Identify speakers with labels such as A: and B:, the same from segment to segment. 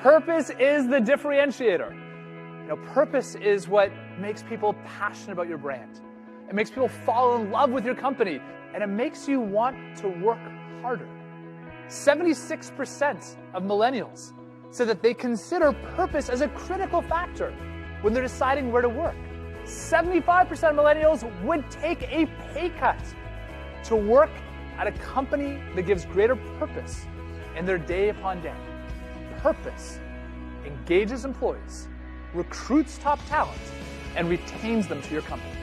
A: Purpose is the differentiator. Purpose is what makes people passionate about your brand. It makes people fall in love with your company, and it makes you want to work harder. 76% of millennials said that they consider purpose as a critical factor when they're deciding where to work. 75% of millennials would take a pay cut to work at a company that gives greater purpose in their day upon day. Purpose engages employees, recruits top talent, and retains them to your company.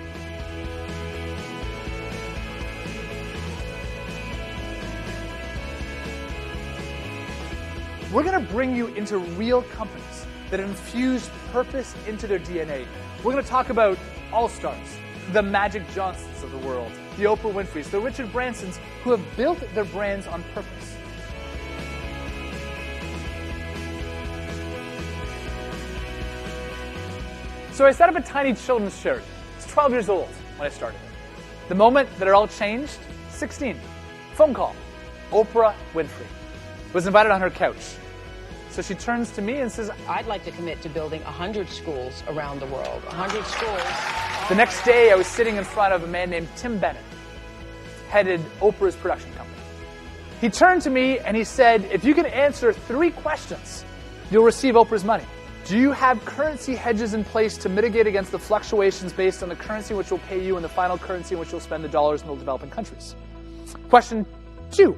A: We're going to bring you into real companies that infuse purpose into their DNA. We're going to talk about all-stars, the Magic Johnsons of the world, the Oprah Winfreys, the Richard Bransons, who have built their brands on purpose. So I set up a tiny children's charity. I was 12 years old when I started it. The moment that it all changed, 16. Phone call. Oprah Winfrey was invited on her couch. So she turns to me and says,
B: I'd like to commit to building 100 schools around the world. 100 schools.
A: The next day, I was sitting in front of a man named Tim Bennett, headed Oprah's production company. He turned to me and he said, if you can answer 3 questions, you'll receive Oprah's money. Do you have currency hedges in place to mitigate against the fluctuations based on the currency which will pay you and the final currency in which you'll spend the dollars in the developing countries? Question 2.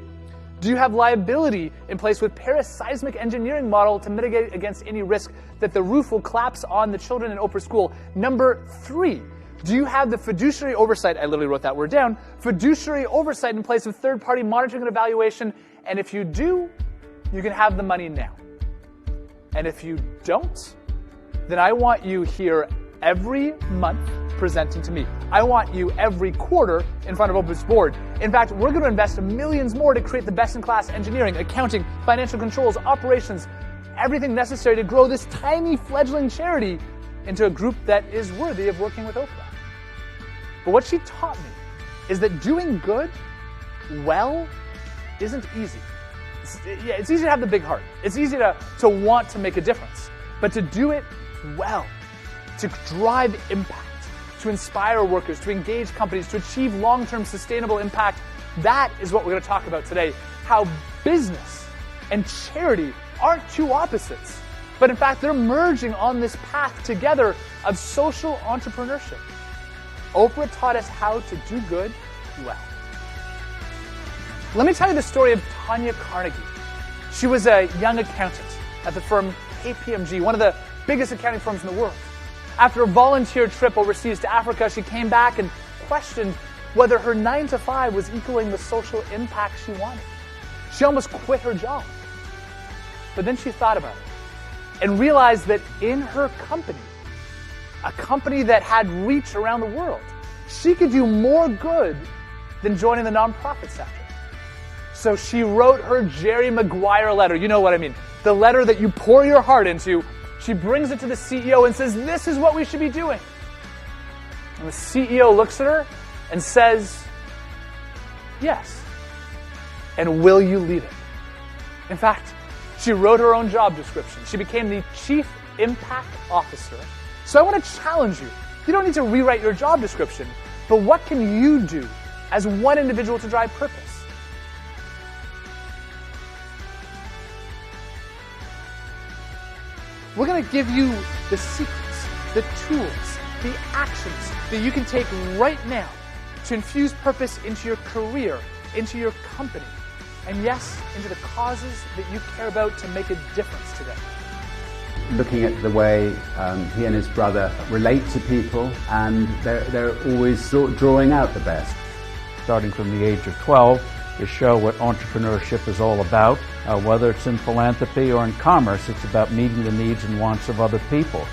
A: Do you have liability in place with Paris seismic engineering model to mitigate against any risk that the roof will collapse on the children in Oprah school? Number 3. Do you have the fiduciary oversight, I literally wrote that word down, fiduciary oversight in place with third-party monitoring and evaluation? And if you do, you can have the money now. And if you don't, then I want you here every month presenting to me. I want you every quarter in front of Oprah's board. In fact, we're going to invest millions more to create the best-in-class engineering, accounting, financial controls, operations, everything necessary to grow this tiny fledgling charity into a group that is worthy of working with Oprah. But what she taught me is that doing good well isn't easy. It's easy to have the big heart. It's easy to want to make a difference. But to do it well, to drive impact, to inspire workers, to engage companies, to achieve long-term sustainable impact, that is what we're going to talk about today. How business and charity aren't two opposites, but in fact they're merging on this path together of social entrepreneurship. Oprah taught us how to do good well. Let me tell you the story of Tanya Carnegie. She was a young accountant at the firm KPMG, one of the biggest accounting firms in the world. After a volunteer trip overseas to Africa, she came back and questioned whether her 9-to-5 was equaling the social impact she wanted. She almost quit her job. But then she thought about it and realized that in her company, a company that had reach around the world, she could do more good than joining the nonprofit sector. So she wrote her Jerry Maguire letter. You know what I mean. The letter that you pour your heart into. She brings it to the CEO and says, this is what we should be doing. And the CEO looks at her and says, yes. And will you lead it? In fact, she wrote her own job description. She became the Chief Impact Officer. So I want to challenge you. You don't need to rewrite your job description, but what can you do as one individual to drive purpose? We're going to give you the secrets, the tools, the actions that you can take right now to infuse purpose into your career, into your company, and yes, into the causes that you care about to make a difference today.
C: Looking at the way he and his brother relate to people, and they're always drawing out the best.
D: Starting from the age of 12, to show what entrepreneurship is all about. Whether it's in philanthropy or in commerce, it's about meeting the needs and wants of other people.